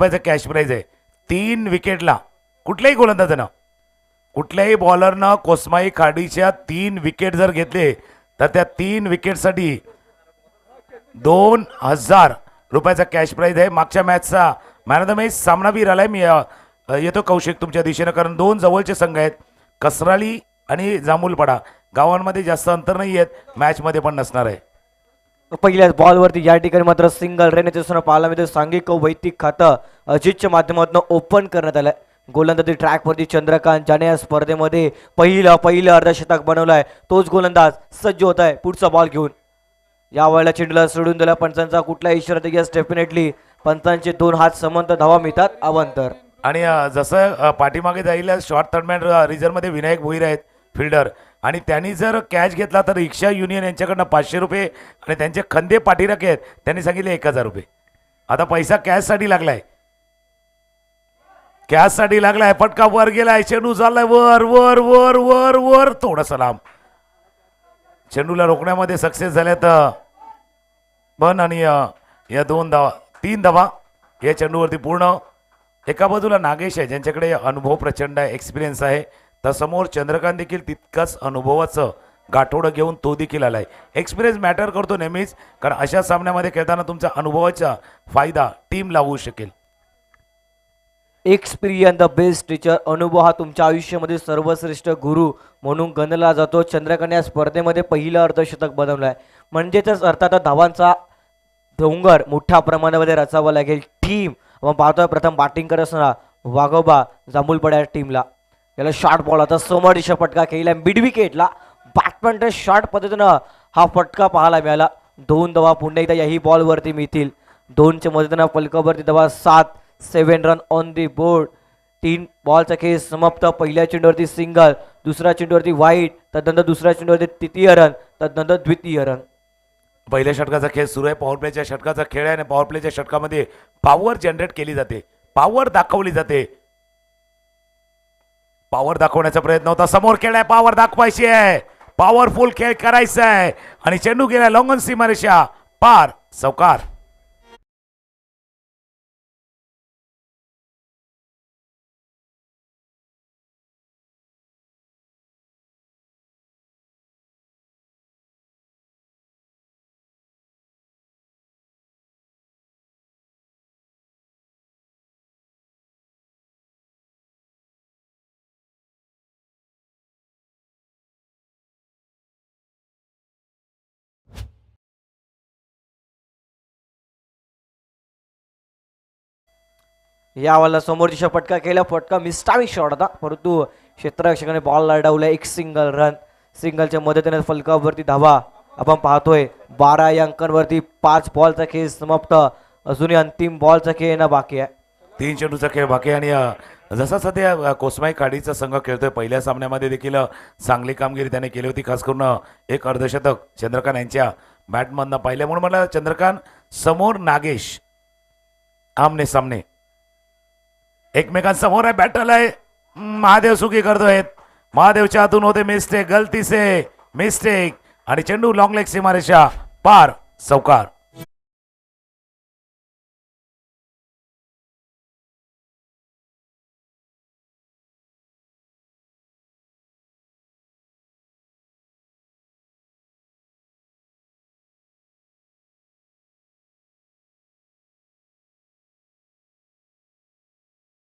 रुपयाचं cash price आहे. 3 विकेटला कुठल्याही गोलंदाजानं कुठल्याही बॉलरनं कोसमाई खाडीच्या 3 विकेट जर घेतले तर त्या 3 विकेटसाठी 2000 रुपयाचा कॅश प्राईज आहे. मागच्या मॅचचा मॅन ऑफ द मॅच सामनावीर आलाय. मी येतो कौशिक तुमच्या दिशेनं, कारण 2 जवळचे संघ आहेत, कसराली आणि जांभूलपाडा. गावांमध्ये जास्त अंतर नाही आहेत, मॅचमध्ये पण नसणार आहे. पहिल्याच बॉलवरती या ठिकाणी मात्र सिंगल रन येते पाहायला मिळते. सांघिक वैयक्तिक खातं अजितच्या माध्यमातून ओपन करण्यात आलंय. गोलंदाजी ट्रॅकवरती चंद्रकांत ज्याने या स्पर्धेमध्ये पहिलं अर्धशतक बनवलंय, तोच गोलंदाज सज्ज होत आहे पुढचा बॉल घेऊन. यावेळेला चेंडूला सोडून दिला. पंचांचा कुठला इशारा तर यस डेफिनेटली पंचांचे 2 हात समंत धावा मिळतात अवांतर. आणि जसं पाठीमागे जाईल शॉर्ट थर्डमॅन रिझर्वमध्ये विनायक भोईर आहेत फिल्डर, आणि त्यांनी जर कॅच घेतला तर रिक्षा युनियन यांच्याकडनं 500 रुपये आणि त्यांचे खंदे पाठीराखे आहेत त्यांनी सांगितले 1000 रुपये. आता पैसा कॅचसाठी लागलाय, कॅचसाठी लागलाय. पटका वर गेलाय, चेंडू चाललाय वर वर वर वर वर थोडासा लांब. चेंडूला रोखण्यामध्ये सक्सेस झाले तर पण, आणि या 3 धावा या चेंडूवरती पूर्ण. एका बाजूला नागेश आहे ज्यांच्याकडे अनुभव प्रचंड आहे, एक्सपिरियन्स आहे, तर समोर चंद्रकांत देखील तितकाच अनुभवाचं गाठोडं घेऊन तो देखील आलाय. एक्सपिरियन्स मॅटर करतो नेहमीच, कारण अशा सामन्यामध्ये खेळताना तुमचा अनुभवाचा फायदा टीम लागू शकेल. Experience the best teacher. अनुभव हा तुमच्या आयुष्यामध्ये सर्वश्रेष्ठ गुरु म्हणून गणला जातो. चंद्रकांत या स्पर्धेमध्ये पहिलं अर्धशतक बनवलंय, म्हणजेच अर्थात धावांचा डोंगर मोठ्या प्रमाणामध्ये रचावा लागेल. टीम आपण पाहतोय प्रथम बॅटिंग करत असताना वाघोबा जांभूलपाड्या टीमला. याला शॉर्ट बॉल आता समोर दिशा फटका केला मिड विकेटला. बॅट्समॅन शॉर्ट पद्धतीनं हा फटका पाहायला मिळाला. 2 धावा पुन्हा एकदा याही बॉलवरती मिळतील. 2च्या मदतीनं फलकावरती धावा 7 रन ऑन दी बोर्ड. 3 बॉलचा खेळ समाप्त. पहिल्या चेंडूवरती सिंगल, दुसऱ्या चेंडूवरती वाईट, त्यानंतर दुसऱ्या चेंडूवरती तृतीय रन, त्यानंतर द्वितीय रन. पहिल्या षटकाचा खेळ सुरू आहे. पॉवर प्लेच्या षटकाचा खेळ आहे आणि पॉवर प्लेच्या षटकामध्ये पॉवर जनरेट केली जाते, पॉवर दाखवली जाते. पॉवर दाखवण्याचा प्रयत्न होता, समोर खेळ आहे, पॉवर दाखवायची आहे, पॉवरफुल खेळ करायचा आहे आणि चेंडू गेला लॉंगन सीमारेषा पार, चौकार. यावाला समोर दिशा फटका केला, फटका मिस्टावी शॉट होता, परंतु क्षेत्ररक्षकाने बॉल लढवला. एक सिंगल रन. सिंगलच्या मदतीने फलकावरती धावा आपण पाहतोय. 12 या अंकांवरती 5 बॉलचा खेळ समाप्त. अजूनही अंतिम बॉलचा खेळ येणं बाकी आहे. 3 चेंडूचा खेळ बाकी. आणि जसा सध्या कोसमाई खाडीचा संघ खेळतोय, पहिल्या सामन्यामध्ये देखील चांगली कामगिरी त्याने केली होती, खास करून एक अर्धशतक चंद्रकांत यांच्या बॅटमधनं पाहिले. म्हणून मला चंद्रकांत समोर नागेश आमने सामने एकमेकांसमोर आहे. बॅटल आहे. महादेव सुखी करतोय. महादेवच्या हातून होते मिस्टेक, गलती से मिस्टेक आणि चेंडू लॉंग लेग सीमारेषा पार, चौकार.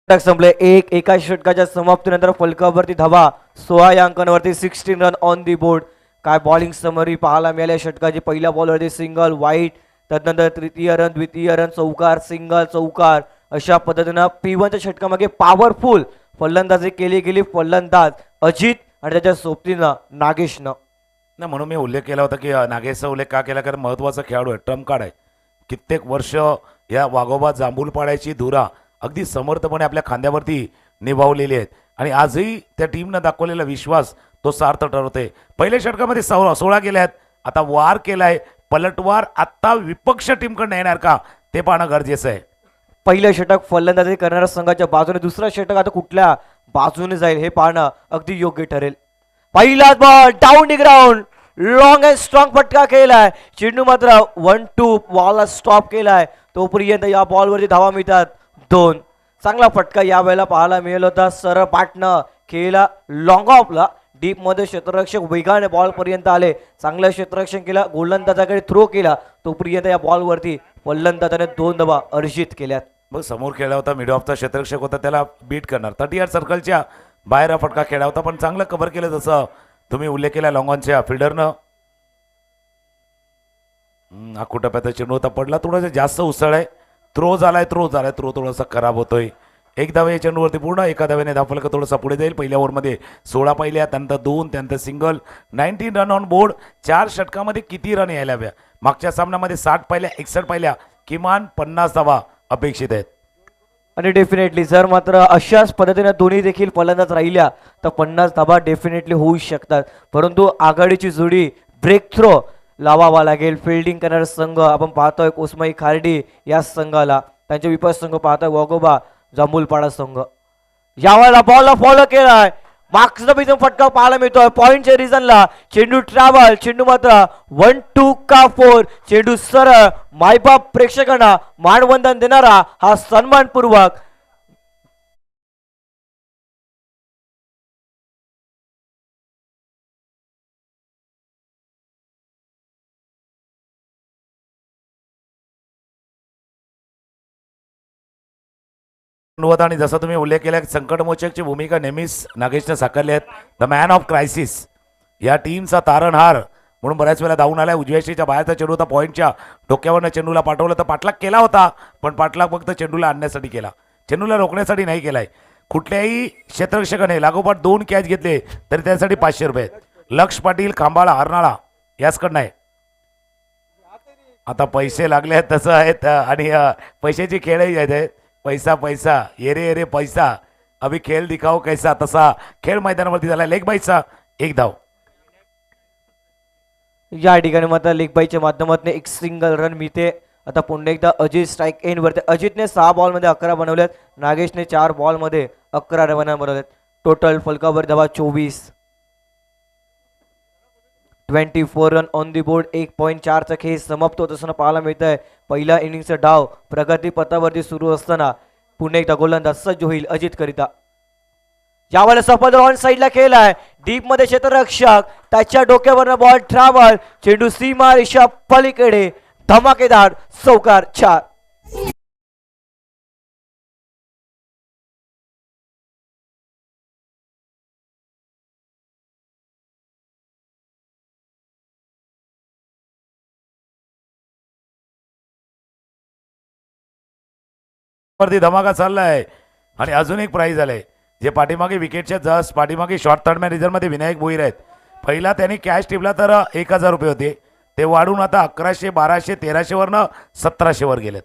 संपले. एका षटकाच्या समाप्तीनंतर फलकावरती धावा 16 या अंकांवरती 16 रन ऑन दी बोर्ड. काय बॉलिंग समरी पाहायला मिळाल्या षटकाची. पहिल्या बॉलवरती सिंगल, वाईट, त्यानंतर तृतीय रन, द्वितीय रन, चौकार, सिंगल, चौकार. अशा पद्धतीनं P1च्या षटकामागे पॉवरफुल फलंदाजी केली गेली. फलंदाज अजित आणि त्याच्या सोबतीनं नागेशनं. ना म्हणून मी उल्लेख केला होता की नागेशचा उल्लेख का केला, कारण महत्त्वाचा खेळाडू आहे, ट्रम्प कार्ड आहे. कित्येक वर्ष या वाघोबा जांभूलपाड्याची धुरा अगदी समर्थपणे आपल्या खांद्यावरती निभावलेली आहेत आणि आजही त्या टीमनं दाखवलेला विश्वास तो सार्थ ठरवते. पहिल्या षटकामध्ये 16 गेले आहेत. आता वार केलाय, पलटवार आता विपक्ष टीमकडनं येणार का ते पाहणं गरजेचं आहे. पहिलं षटक फलंदाजी करणाऱ्या संघाच्या बाजूने, दुसरा षटक आता कुठल्या बाजूने जाईल हे पाहणं अगदी योग्य ठरेल. पहिला ball down the ground, long and strong फटका केलाय. चेंडू मात्र 1-2 बॉलला स्टॉप केलाय. तोपर्यंत या बॉलवरती धावा मिळतात 2. चांगला फटका यावेळेला पाहायला मिळेल होता. सरळ पाटणं खेळला लॉंग ऑफला. डीप मध्ये क्षेत्ररक्षक वेगाने बॉल पर्यंत आले. चांगलं क्षेत्ररक्षण केलं. गोलंदाजाकडे थ्रो केला. तोपर्यंत या बॉलवरती फलंदाजाने 2 धावा अर्जित केल्यात. मग समोर खेळला होता मिड ऑफचा क्षेत्ररक्षक होता, त्याला बीट करणार 30 यार्ड सर्कलच्या बाहेर हा फटका खेळला होता, पण चांगलं कव्हर केलं जसं तुम्ही उल्लेख केला लॉंगॉनच्या फिल्डरनं. टप्प्याचा चेंडू होता, पडला थोडासा जास्त उसळ आहे. थ्रो झालाय थ्रो थोडासा खराब होतोय. एक धावे या चेंडूवरती पूर्ण, एका धावेने धावफलक थोडासा पुढे जाईल. पहिल्या ओव्हरमध्ये 16 पाहिल्या, त्यानंतर 2, त्यानंतर सिंगल. 19 run on board. 4 षटकामध्ये किती रन यायला हव्या? मागच्या सामन्यामध्ये 60 पाहिल्या, 61 पाहिल्या, किमान 50 धावा अपेक्षित आहेत. आणि डेफिनेटली जर मात्र अशाच पद्धतीने दोन्ही देखील फलंदाज राहिल्या तर 50 धाबा डेफिनेटली होऊ शकतात. परंतु आघाडीची जोडी ब्रेक थ्रो लावावा लागेल. फिल्डिंग करणारा संघ आपण पाहतोय कोसमाई खार्डी या संघाला, त्यांचे विपक्ष संघ पाहतोय वाघोबा जांभूलपाडा संघ. यावेळेला बॉलला फॉलो केलाय. मागचा बिजन फटका पाहायला मिळतोय पॉइंटच्या रिझनला. चेंडू ट्रॅव्हल, चेंडू मात्र 1-2 का 4. चेंडू सरळ मायबाप प्रेक्षकांना मानवंदन देणारा हा सन्मानपूर्वक आणि जसं तुम्ही उल्लेख केला संकटमोचकची भूमिका नेहमीच नागेशने साकारली आहेत. द मॅन ऑफ क्रायसिस, या टीमचा तारणहार म्हणून बऱ्याच वेळा धावून आलाय. उजव्या शीच्या बाहेरचा चेंडू होता, पॉईंटच्या डोक्यावरनं चेंडूला पाठवलं तर पाठलाग केला होता, पण पाठलाग फक्त चेंडूला आणण्यासाठी केला, चेंडूला रोखण्यासाठी नाही केलाय. कुठल्याही क्षेत्ररक्षकाने लागोपाठ 2 कॅच घेतले तरी त्यासाठी 500 रुपये. लक्ष पाटील खांबाळा अर्नाळा याचकडनं आहे. आता पैसे लागले आहेत तसं आहेत आणि पैशाची खेळही आहेत. पैसा पैसा येरे येरे पैसा, अभि खेळ दिखाओ कैसा, तसा खेळ मैदानावरती झाला. लेग बाईचा 1 धाव. या ठिकाणी मात्र लेग बाईच्या माध्यमातून एक सिंगल रन मिळते. आता पुन्हा एकदा अजित स्ट्राईक एंड वरती. अजितने 6 बॉलमध्ये 11 बनवलेत. नागेशने 4 बॉलमध्ये 11 रन बनवलेत. टोटल फलकावर धावा 24. 24 रन ऑन दी बोर्ड. 1.4चा खेळ समाप्त होत असताना पाहायला मिळत आहे. पहिला इनिंगचा डाव प्रगती पथावरती सुरू असताना पुन्हा एकदा गोलंदाज सज्ज होईल अजित करिता. यावेळेला सफल ऑन साईडला केलाय. डीप मध्ये क्षेत्ररक्षक, त्याच्या डोक्यावरनं बॉल ट्रॅव्हल. चेंडू सीमा रेषा पलीकडे. धमाकेदार चौकार 4. वरती धमाका चाललाय आणि अजून एक प्राइज आलंय जे पाठीमागे विकेटच्या जस्ट पाठीमागे शॉर्ट थर्डमॅन रिझर्वमध्ये विनायक भोईर आहेत. पहिला त्यांनी कॅश टिपला तर 1000 रुपये होते, ते वाढून आता 1100, 1200, 1300 वरनं 1700 वर गेलेत.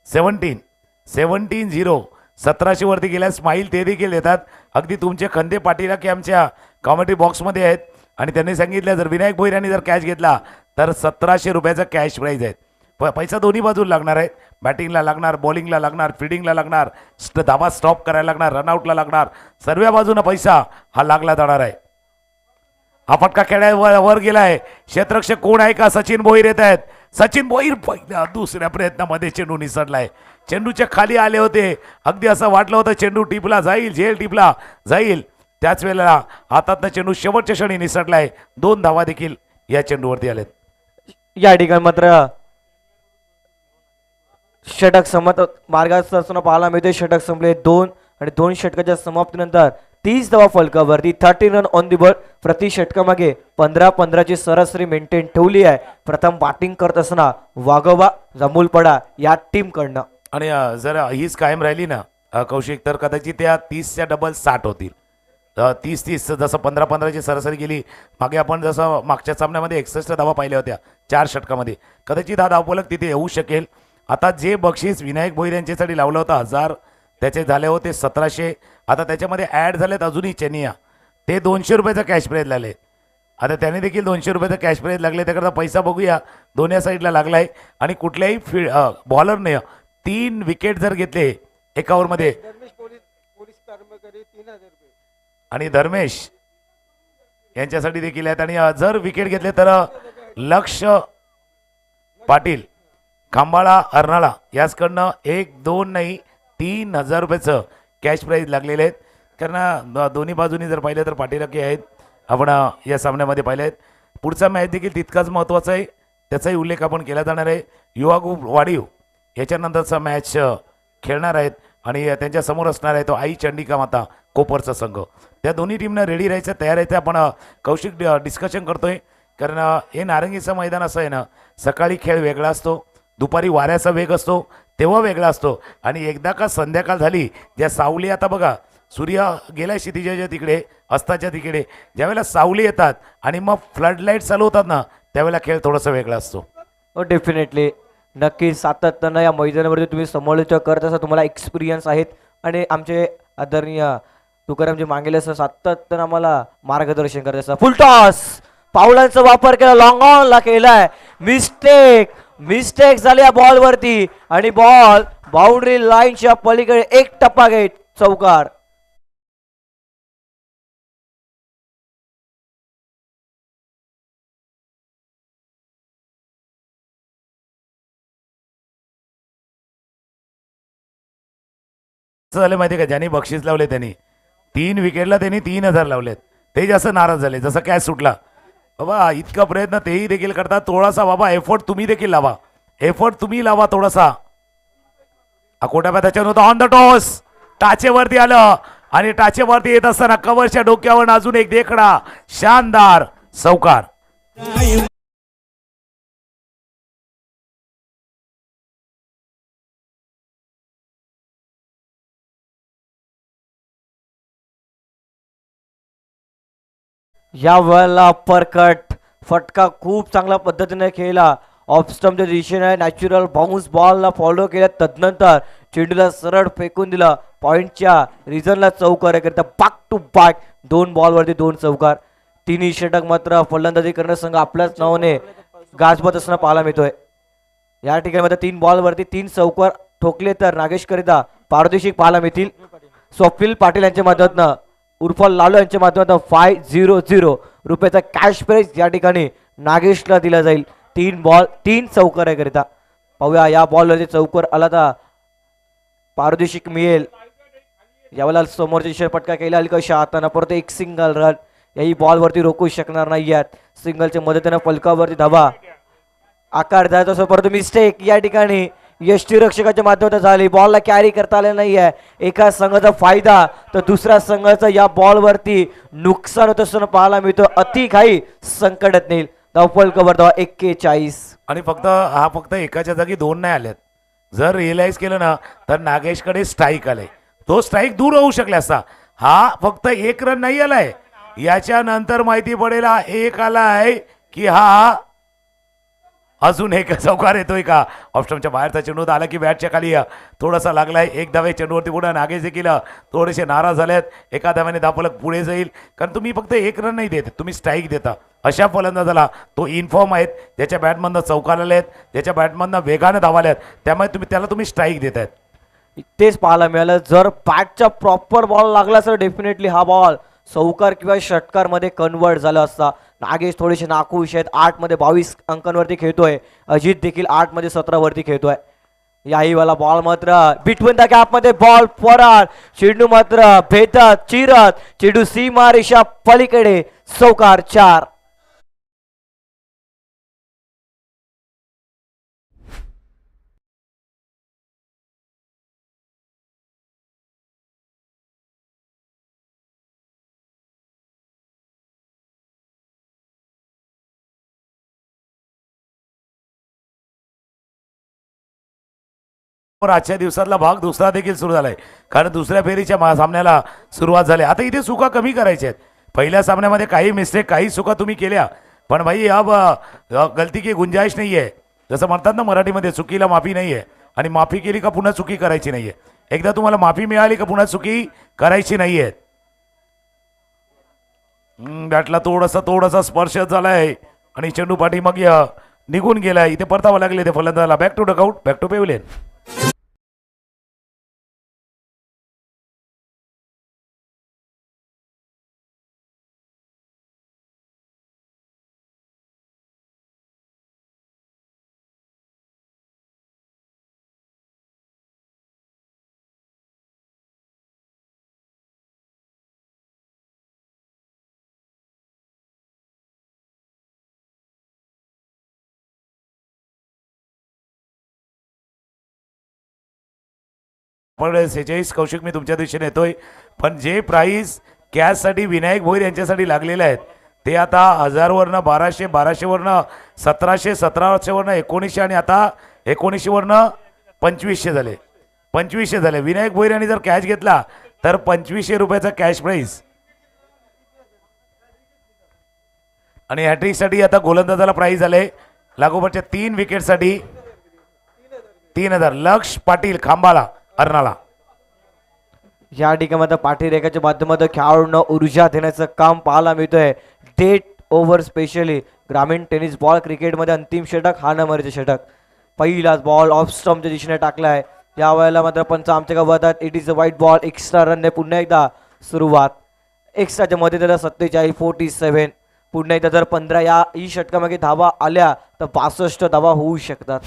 17-0 1700 वरती गेल्या. स्माईल ते देखील देतात. अगदी तुमचे खंदे पाटीला की आमच्या कॉमेडी बॉक्समध्ये आहेत आणि त्यांनी सांगितलं जर विनायक भोईर यांनी जर कॅश घेतला तर 1700 रुपयाचा कॅश प्राईज आहे. पैसा दोन्ही बाजूला लागणार आहे. बॅटिंगला लागणार, बॉलिंगला लागणार, फिल्डिंगला लागणार, धाबा स्टॉप करायला लागणार, रनआउटला लागणार, सर्व बाजूनं पैसा हा लागला जाणार आहे. हा फटका खेळायला वर गेलाय. क्षेत्ररक्षक कोण आहे का? सचिन भोईर येत आहेत. सचिन भोईर पहिल्या दुसऱ्या प्रयत्नामध्ये चेंडू निसटलाय. चेंडूच्या खाली आले होते, अगदी असं वाटलं होतं चेंडू टिपला जाईल, झेल टिपला जाईल. त्याच वेळेला हातातनं चेंडू शेवटच्या क्षणी निसटलाय. 2 धावा देखील या चेंडूवरती आलेत. या ठिकाणी मात्र षटक समत मार्गात असताना पाहायला मिळते. षटक संपले 2 आणि 2 षटकाच्या समाप्तीनंतर 30 धावा फलकावरती. 30 रन ऑन दी बोर्ड. प्रति षटकामागे 15-15ची सरासरी मेंटेन ठेवली आहे. प्रथम बॅटिंग करत असताना वाघोबा जांभूलपाडा या टीम कडनं. आणि जर हीच कायम राहिली ना कौशिक तर कदाचित त्या 30च्या डबल 60 होतील. 30-30 जसं 15-15ची सरासरी गेली. मागे आपण जसं मागच्या सामन्यामध्ये 61 धावा पाहिल्या होत्या 4 षटकामध्ये, कदाचित हा धावफलक तिथे येऊ शकेल. आता जे बक्षीस विनायक भोईर यांच्यासाठी लावलं होतं 1000, त्याचे झाले होते 1700. आता त्याच्यामध्ये ॲड झालेत अजूनही चेनिया, ते 200 रुपयाचा कॅश प्राईज लागले. आता त्याने देखील 200 रुपयाचा कॅश प्राईज लागले. त्याकरता पैसा बघूया दोन्ही साईडला लागला आहे. आणि कुठल्याही बॉलरने 3 विकेट जर घेतले एका ओव्हरमध्ये, आणि धर्मेश यांच्यासाठी देखील आहेत. आणि जर विकेट घेतले तर लक्ष पाटील खांबाळा अर्नाळा याचकडनं 1, 2 नाही 3,000 रुपयाचं कॅश प्राईज लागलेले आहेत. कारण दोन्ही बाजूनी जर पाहिलं तर पाठीराखे आहेत. आपण या सामन्यामध्ये पाहिले आहेत. पुढचा मॅच देखील तितकाच महत्त्वाचा आहे, त्याचाही उल्लेख आपण केला जाणार आहे. युवा ग्रुप वाढीव याच्यानंतरचा मॅच खेळणार आहेत आणि त्यांच्या समोर असणार आहे तो आई चंडिका माता कोपरचा संघ. त्या दोन्ही टीमनं रेडी राहायचं, तयार राहायचं. आपण कौशिक डिस्कशन करतोय कारण हे नारंगीचं मैदान असं आहे ना, सकाळी खेळ वेगळा असतो, दुपारी वाऱ्याचा वेग असतो तेव्हा वेगळा असतो, आणि एकदा का संध्याकाळ झाली, ज्या सावली आता बघा सूर्य गेलाय क्षितिजाच्या तिकडे, अस्ताच्या तिकडे, ज्यावेळेला सावली येतात आणि मग फ्लड लाईट चालू होतात ना, त्यावेळेला खेळ थोडासा वेगळा असतो. हो डेफिनेटली, नक्की सातत्यानं या मैदानावरती तुम्ही समालोचन करत असा, तुम्हाला एक्सपिरियन्स आहेत आणि आमचे आदरणीय तुकारामजी मांगेले सर सातत्यानं आम्हाला मार्गदर्शन करत असतात. फुल टॉस, पावलांचा वापर केला, लॉंग ऑनला केलाय, मिस्टेक झाली या बॉलवरती आणि बॉल बाउंड्री लाईनच्या पलीकडे एक टप्पा घेत चौकार. असं झालं माहिती आहे का, ज्यांनी बक्षीस लावले त्यांनी 3 विकेटला त्यांनी 3,000 लावलेत. ते जास्त नाराज झाले जसं कॅच सुटला. बाबा इतका प्रयत्न तेही देखील करतात, थोडासा बाबा एफर्ट तुम्ही देखील लावा, एफर्ट तुम्ही लावा थोडासा. अकोटा त्याच्या नव्हतं, ऑन द टॉस टाचेवरती आलं आणि टाचेवरती येत असताना कव्हरच्या डोक्यावर अजून एक देखडा शानदार चौकार. या वेळेला परकट फटका खूप चांगल्या पद्धतीने खेळला, ऑफ स्टंपच्या दिशेने नॅचरल बाउन्स बॉलला फॉलो केला, तदनंतर चेंडूला सरळ फेकून दिला, पॉइंटच्या रिझनला चौकार करता बॅक टू बॅक 2 बॉलवरती 2 चौकार. तिन्ही षटक मात्र फलंदाजी करण्यास संघ आपल्याच नावाने गाजवत असताना पाहायला मिळतोय. या ठिकाणी मात्र 3 बॉलवरती 3 चौकार ठोकले तर नागेश करिता पारदर्शक पाहायला मिळतील. स्वप्नील पाटील यांच्या माध्यमातून उर्फ लालू यांच्या माध्यमातून 500 रुपयाचा कॅश प्राइज या ठिकाणी नागेशला दिला जाईल. 3 बॉल 3 चौकार करिता. पाहूया या बॉलवरती चौकार आला तर पारदर्शक मिळेल. यावेळेला समोरच्या षटपटका केला हलकाशा हाताने, परत एक सिंगल रन याही बॉलवरती रोखू शकणार नाही आहेत. सिंगलच्या मदतीने फलकावरती धावा आकार द्यायचा असो, परंतु मिस्टेक या ठिकाणी यष्टीरक्षकाच्या माध्यमातून झाली, बॉलला कॅरी करता आले नाही आहे. एका संघाचा फायदा तर दुसऱ्या संघाचा या बॉलवरती नुकसान होत असताना पाहायला मिळतो. अति घाई संकटात नेईल. धावफल कव्हर धावा 41 आणि फक्त एकाच्या जागी 2 नाही आल्यात. जर रिअलाइज केलं ना तर नागेशकडे स्ट्राईक आले, तो स्ट्राईक दूर होऊ शकला असता. हा फक्त 1 रन नाही आलाय, याच्यानंतर माहिती पडेल हा 1 आलाय की हा अजून एक चौकार येतोय का. ऑप्शनच्या बाहेरचा चेंडू आला की बॅटच्या खाली थोडासा लागलाय. एक धावे चेंडूवरती पुढे नागेश देखील थोडेसे नाराज झालेत. एका धाव्याने धावफलक पुढे जाईल, कारण तुम्ही फक्त 1 रन नाही देत, तुम्ही स्ट्राईक देता. अशा फलंदाजाला तो इन्फॉर्म आहेत, ज्याच्या बॅटमधनं चौकार आले आहेत, ज्याच्या बॅटमधनं वेगाने धावाले आहेत, त्यामुळे त्याला स्ट्राईक देत आहेत. तेच पाहायला मिळालं. जर बॅटचा प्रॉपर बॉल लागला तर डेफिनेटली हा बॉल चौकार किंवा षटकार मध्ये कन्वर्ट झाला असता. नागेश थोडेसे नाखुश आहेत. 8 मध्ये 22 अंकांवरती खेळतोय. अजित देखील 8 मध्ये 17 वरती खेळतोय. याही वाला बॉल मात्र बिटवीन द गॅप मध्ये बॉल फरार, चेंडू मात्र भेटत चिरत चेंडू सीमा रेषा पलीकडे चौकार 4. आजच्या दिवसातला भाग दुसरा देखील सुरू झालाय, कारण दुसऱ्या फेरीच्या सामन्याला सुरुवात झाली. आता इथे चुका कमी करायच्या आहेत. पहिल्या सामन्यामध्ये काही मिस्टेक, काही चुका तुम्ही केल्या, पण भाई अब गलती की गुंजाइश नाही आहे. जसं म्हणतात ना मराठीमध्ये, चुकीला माफी नाही आहे. आणि माफी केली का पुन्हा चुकी करायची नाहीये. एकदा तुम्हाला माफी मिळाली का पुन्हा चुकी करायची नाहीये. बॅटला थोडासा स्पर्श झालाय आणि चेंडू पाठी मग निघून गेलाय. इथे परतावं लागले ते फलंदाजाला. Back to dugout, back to pavilion. पण 46 कौशिक मी तुमच्या दिशेने येतोय. पण जे प्राईज कॅशसाठी विनायक भोईर यांच्यासाठी लागलेले आहेत ते आता 1000वरनं 1200, 1200वरनं 1700, 1700वरनं 1900 आणि आता 1900वरनं 2500 झाले. 2500 झाले. विनायक भोईर यांनी जर कॅश घेतला तर 2500 रुपयाचा कॅश प्राईज. आणि हॅट्रिकसाठी आता गोलंदाजाला प्राईज आले लागोपाठच्या 3 विकेटसाठी 3000. लक्ष पाटील खांबाला अर्नाला. या ठिकाणी पाठीरेखाच्या माध्यमातून खेळाडूंना ऊर्जा देण्याचं काम पाहायला मिळतंय. डेट ओव्हर स्पेशली ग्रामीण टेनिस बॉल क्रिकेटमध्ये अंतिम षटक हा नंबरचे षटक. पहिलाच बॉल ऑफ स्टंपच्या दिशेने टाकलाय. या वेळेला मात्र पंच आमच्या गावात इट इज अ वाईट बॉल. एक्स्ट्रा रनने पुन्हा एकदा सुरुवात. एक्स्ट्राच्या मध्ये त्याला 47 47. पुन्हा एकदा जर 15 या ही षटकामागे धावा आल्या तर 62 धावा होऊ शकतात.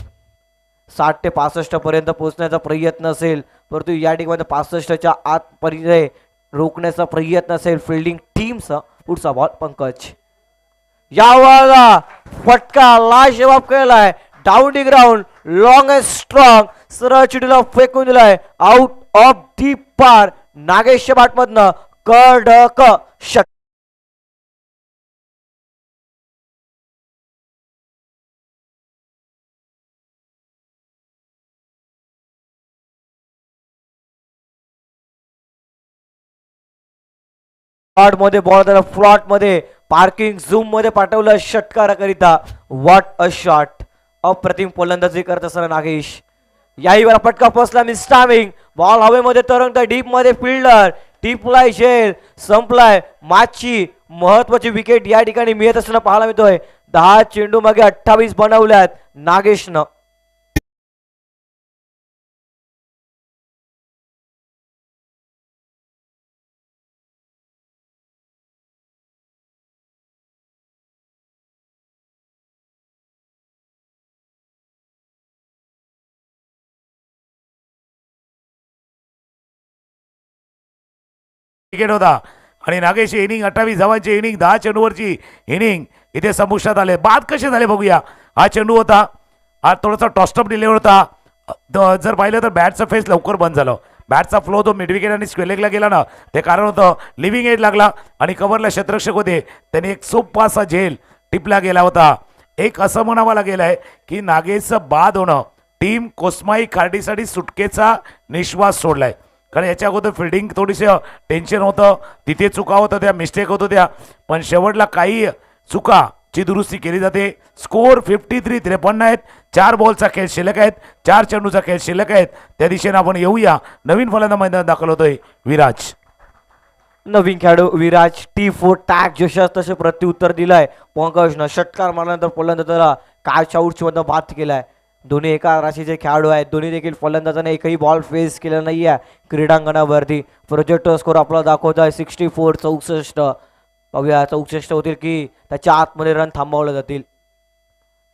60 ते 65 पर्यंत पोहोचण्याचा प्रयत्न असेल परंतु या ठिकाणी 65च्या आतपर्यंत रोखण्याचा प्रयत्न असेल फिल्डिंग टीमचा. पुढचा बॉल पंकज. यावेळेला फटका लाजवाब केलाय. Down the ground long and strong सरळ चिडीला फेकून दिलाय. आउट ऑफ दी पार. नागेश बाटमधनं कडक षटकार. मध्ये बॉल त्याला फ्लॉट मध्ये पार्किंग झूम मध्ये पाठवलं षटकाराकरिता. What a shot. अप्रतिम फलंदाजी करत असताना नागेश. याही वेळा फटका फसला मिस्टामिंग. बॉल हवेमध्ये तरंगत डीप मध्ये फिल्डर टिपलाय झेल संपलाय. माची महत्वाची विकेट या ठिकाणी मिळत असताना पाहायला मिळतोय. 10 चेंडू मागे 28 बनवल्यात नागेशनं. विकेट होता आणि नागेश इनिंग 28 धावांची इनिंग 10 चेंडूवरची इनिंग इथे संपुष्टात आले. बाद कसे झाले बघूया. हा चेंडू होता हा थोडासा टॉस्टअप डिले होता. जर पाहिलं तर बॅटचा फेस लवकर बंद झालं. बॅटचा फ्लो तो मिड विकेट आणि स्क्वेलेगला गेला ना ते कारण होतं. लिव्हिंग एज लागला आणि कव्हरला क्षेत्ररक्षक होते त्यांनी एक सोपासा झेल टिपला गेला होता. एक असं म्हणावं लागेल आहे की नागेशचं बाद होणं टीम कोस्माई खार्डीसाठी सुटकेचा निश्वास सोडलाय. कारण याच्या अगोदर फिल्डिंग थोडीशी टेन्शन होतं. तिथे चुका होतं त्या मिस्टेक होत होत्या पण शेवटला काही चुकाची दुरुस्ती केली जाते. स्कोर 53 53 आहेत. 4 बॉलचा खेळ शिल्लक आहेत. 4 चेंडूचा खेळ शिल्लक आहेत. त्या दिशेने आपण येऊया. नवीन फलंदाज मैदानात दाखल होतोय विराज. नवीन खेळाडू विराज. T4 टॅग जशास तसे प्रत्युत्तर दिलाय. पंकजनं षटकार मारल्यानंतर फलंदाजाला काळच्या आऊटची मधनं बाद केलाय. दोन्ही एका राशीचे खेळाडू आहेत. दोन्ही देखील फलंदाजाने एकही बॉल फेस केला नाही आहे क्रीडांगणावरती. प्रोजेक्ट स्कोर आपला दाखवत आहे 64 64. पाहूया 64 होतील की त्याच्या आतमध्ये रन थांबवले जातील.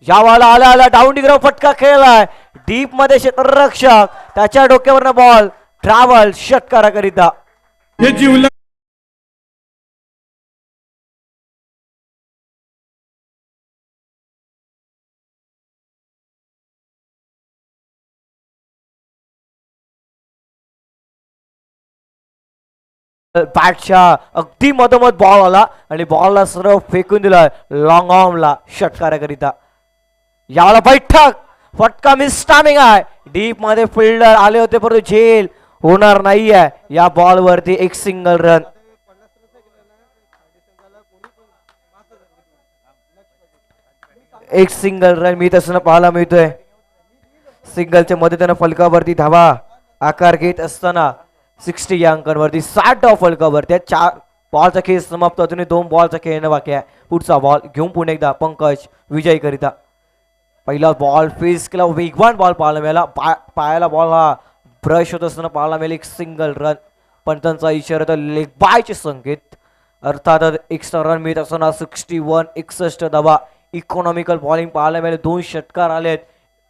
यावाला आला डाऊन डिग्राव फटका खेळलाय. डीप मध्ये क्षेत्ररक्षक त्याच्या डोक्यावरनं बॉल ट्रॅव्हल षटकाराकरिता. बॅटच्या अगदी मधोमध बॉल आला आणि बॉलला सरळ फेकून दिलाय लॉंग ऑर्मला षटकाराकरिता. याला बैठक फटका मिस टायमिंग आहे. डीप मध्ये फिल्डर आले होते परंतु झेल होणार नाहीये या बॉल वरती. एक सिंगल रन. एक सिंगल रन मिळत असताना पाहायला मिळतोय. सिंगलच्या मदतीने फलकावरती धावा आकार घेत असताना 60 या अंकांवरती 60 धावा फलकावर. त्या 4 बॉलचा खेळ समाप्त. अजूनही 2 बॉलचा खेळणं बाकी आहे. पुढचा बॉल घेऊन पुन्हा एकदा पंकज विजयी करिता. पहिला बॉल फेस केला. वेगवान बॉल पाहायला मिळाला. पायाला बॉल हा ब्रश होत असताना पाहायला मिळेल. एक सिंगल रन. पंचांचा इशारा तर लेग बायचे संकेत. अर्थातच एक्स्ट्रा रन मिळत असताना 61 61 धावा. इकॉनॉमिकल बॉलिंग पाहायला मिळेल. 2 षटकार आलेत.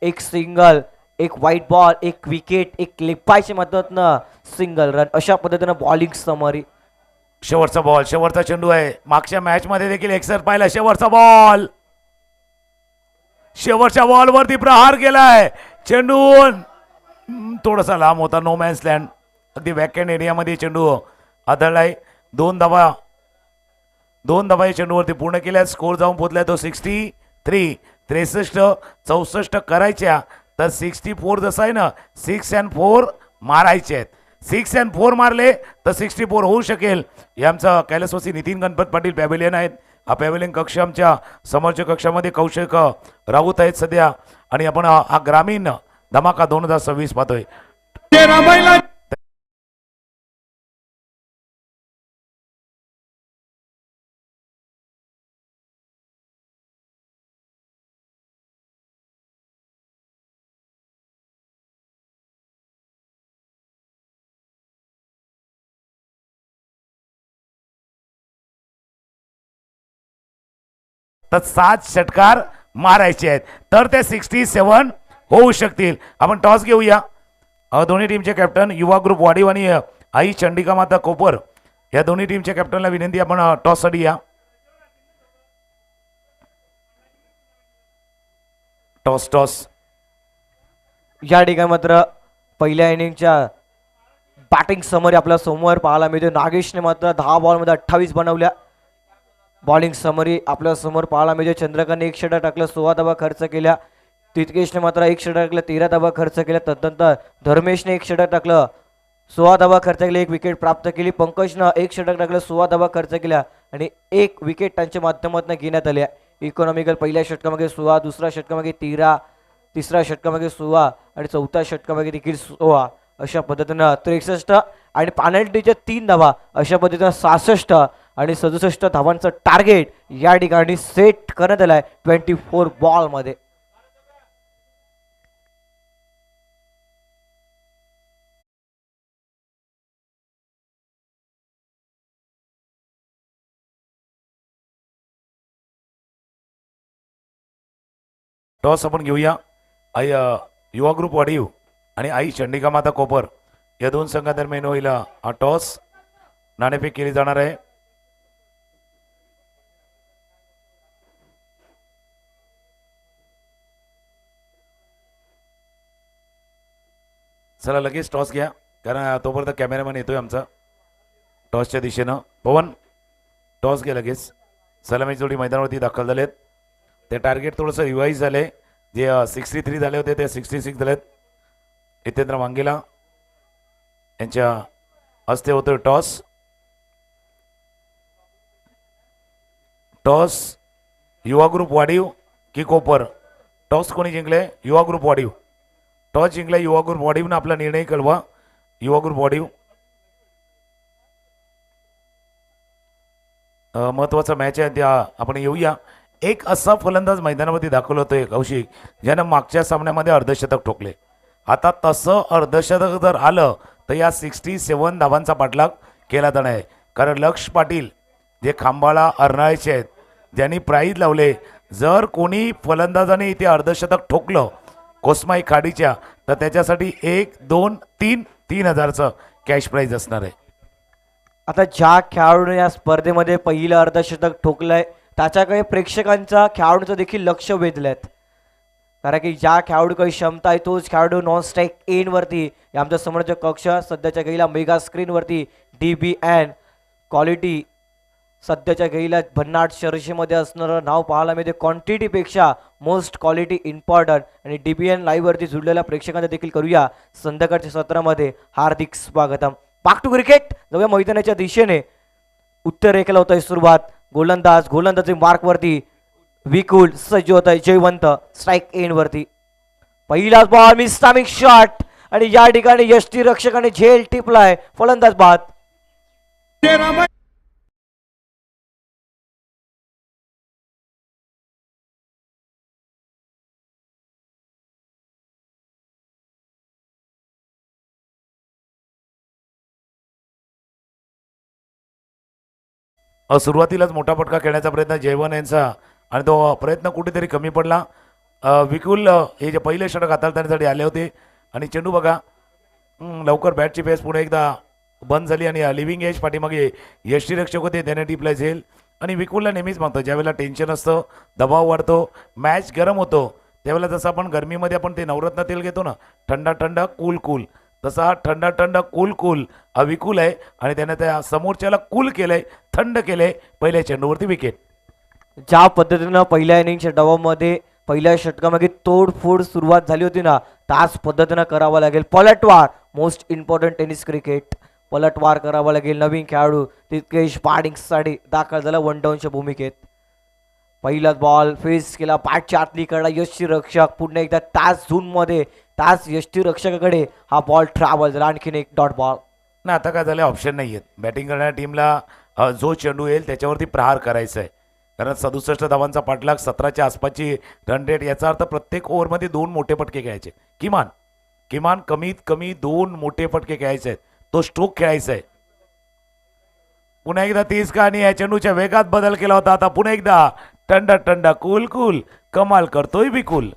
एक सिंगल एक व्हाईट बॉल एक विकेट एक लेग बायच्या मदतीनं सिंगल रन. अशा पद्धतीनं बॉलिंग समरी. शेवटचा बॉल शेवटचा चेंडू आहे. मागच्या मॅच मध्ये देखील एक्सर पाहिला. शेवटचा बॉल शेवटच्या बॉल वरती प्रहार केलाय. चेंडू थोडासा लांब होता. नो मॅन्स लँड अगदी वॅकंट एरियामध्ये चेंडू आदळलाय. दोन धावा या चेंडूवरती पूर्ण केल्या. स्कोर जाऊन पोहोचलाय तो 63. 63 करायच्या तर 64 जसं आहे ना 6 and 4 मारायचे आहेत. 6 and 4 मारले तर 64 होऊ शकेल. हे आमचा कैलासवासी नितीन गणपत पाटील पॅव्हिलियन आहेत. हा पॅव्हिलियन कक्ष आमच्या समोरच्या कक्षामध्ये कौशिक राऊत आहेत सध्या. आणि आपण हा ग्रामीण धमाका 2026 पाहतोय. तर 7 षटकार मारायचे आहेत तर ते 67 होऊ शकतील. आपण टॉस घेऊया. दोन्ही टीमचे कॅप्टन युवा ग्रुप वाडीव आणि आई चंडिका माता कोपर या दोन्ही टीमच्या कॅप्टनला विनंती आपण टॉससाठी या. टॉस या ठिकाणी मात्र पहिल्या इनिंगच्या बॅटिंग समरी आपल्या समोर पाहायला मिळते. नागेशने मात्र 10 बॉलमध्ये 28 बनवल्या. बॉलिंग समरी आपल्या समोर पाहायला मिळते. चंद्रकांतने 1 षटक टाकलं, 16 धावा खर्च केल्या. तितकेशने मात्र 1 षटक टाकलं, 13 धावा खर्च केल्या. तदनंतर धर्मेशने 1 षटक टाकलं, 16 धावा खर्च केले, 1 विकेट प्राप्त केली. पंकजनं 1 षटक टाकलं, 16 धावा खर्च केल्या आणि 1 विकेट त्यांच्या माध्यमातून घेण्यात आली. इकॉनॉमिकल पहिल्या षटकामध्ये 16, दुसऱ्या षटकामध्ये 13, तिसऱ्या षटकामध्ये 16 आणि चौथ्या षटकामध्ये देखील 16. अशा पद्धतीनं 63 आणि पेनल्टीच्या 3 धावा अशा पद्धतीनं 66 आणि 67 धावांचं टार्गेट या ठिकाणी सेट करण्यात आलं आहे 24 बॉलमध्ये. टॉस आपण घेऊया. आई युवा ग्रुप वाडीव आणि आई चंडिका माता कोपर या दोन संघादरम्यान होईल हा टॉस. नाणेफेक केली जाणार आहे. चला लगेच टॉस घ्या कारण तोपर्यंत कॅमेरामॅन येतोय आमचा टॉसच्या दिशेनं. पवन टॉस घ्या लगेच. सलामी जोडी मैदानावरती दाखल झालेत. ते टार्गेट थोडंसं रिवाईज झाले. जे 63 झाले होते ते 66 झालेत. हितेंद्र वांगेला यांच्या हस्ते होतोय टॉस. युवा ग्रुप वाडीव की कोपर. टॉस कोणी जिंकले? युवा ग्रुप वाडीव. टॉस जिंकला युवा ग्रुप वाडीवनं. आपला निर्णय कळवा. युवा ग्रुप वाडीव महत्वाचा मॅच आहे त्या आपण येऊया. एक असा फलंदाज मैदानामध्ये दाखल होतोय कौशिक ज्यानं मागच्या सामन्यामध्ये अर्धशतक ठोकले. आता तसं अर्धशतक जर आलं तर या 67 धावांचा पाठलाग केला जाणार आहे. कारण लक्ष पाटील जे खांबाळा अर्नाळ्याचे आहेत ज्यांनी प्राईज लावले जर कोणी फलंदाजाने इथे अर्धशतक ठोकलं कोसमाई खाडीच्या तर त्याच्यासाठी 1, 2, 3,000चं कॅश प्राईज असणार आहे. आता ज्या खेळाडूने या स्पर्धेमध्ये पहिलं अर्धशतक ठोकलंय त्याच्याकडे प्रेक्षकांचा खेळाडूंचं देखील लक्ष वेधलंय. कारण की ज्या खेळाडूकडे क्षमता आहे तोच खेळाडू नॉन स्ट्राईक एनवरती आमच्या समोरच्या कक्ष सध्याच्या गेला मेगा स्क्रीनवरती DBN क्वालिटी सध्याच्या गेला भन्नाट शर्यतीमध्ये असणारं नाव पाहायला मिळते. क्वांटिटीपेक्षा मोस्ट क्वालिटी इम्पॉर्टंट आणि DBN लाईव्हवरती जुळलेल्या प्रेक्षकांना देखील करूया संध्याकाळच्या सत्रामध्ये हार्दिक स्वागतम. बाक टू क्रिकेट जाऊया मैदानाच्या दिशेने. उत्तर रेखेला होत आहे सुरुवात. गोलंदाजी मार्कवरती विकुल सज्ज होत आहे. जयवंत स्ट्राईक एंडवरती. पहिलाच बॉल मिस्टामिक शॉट आणि या ठिकाणी यष्टी रक्षकाने झेल टिपलाय. फलंदाज बाद. सुरुवातीलाच मोठा फटका खेळण्याचा प्रयत्न जयवन यांचा आणि तो प्रयत्न कुठेतरी कमी पडला. विकुल हे जे पहिले षटक हाताळण्यासाठी आले होते आणि चेंडू बघा लवकर बॅटची पेस पुढे एकदा बंद झाली आणि लिव्हिंग एज पाठीमागे यष्टीरक्षक होते त्याने टिपला झेल. आणि विकुलला नेहमीच मागतो ज्यावेळेला टेन्शन असतं दबाव वाढतो मॅच गरम होतो त्यावेळेला जसं आपण गरमीमध्ये आपण ते नवरत्न तेल घेतो ना, थंडा थंडा कूल कूल, तसा हा थंडा थंडा कूल कूल अविकूल आहे आणि त्याने त्या समोरच्याला कूल केलंय, थंड केलंय. पहिल्या चेंडूवरती विकेट. ज्या पद्धतीनं पहिल्या इनिंगच्या डावामध्ये पहिल्या षटकामागे तोडफोड सुरुवात झाली होती ना, त्याच पद्धतीनं करावं लागेल. पलटवार, मोस्ट इम्पॉर्टंट टेनिस क्रिकेट, पलटवार करावा लागेल. नवीन खेळाडू तितकेश बॅटिंगसाठी दाखल झाला वन डाऊनच्या भूमिकेत. पहिलाच बॉल फेस केला, बॅटच्या आतली कडा यष्टी रक्षक, पुन्हा एकदा त्याच झोनमध्ये त्याच यष्टी रक्षकाकडे हा बॉल ट्रॅव्हल झाला. आणखीन एक डॉट बॉल. ना आता काय झालं, ऑप्शन नाही आहेत. बॅटिंग करणाऱ्या टीमला जो चेंडू येईल त्याच्यावरती प्रहार करायचा आहे. कारण 67 धावांचा पाठलाग, 17च्या आसपासची रन रेट, याचा अर्थ प्रत्येक ओव्हरमध्ये 2 मोठे फटके खेळायचे. किमान किमान कमीत कमी 2 मोठे फटके खेळायचे आहेत. तो स्ट्रोक खेळायचा आहे. पुन्हा एकदा तीच कहाणी आहे. चेंडूच्या वेगात बदल केला होता. आता पुन्हा एकदा टंडा टंडा कूल कूल, कमाल करतोय बिकुल.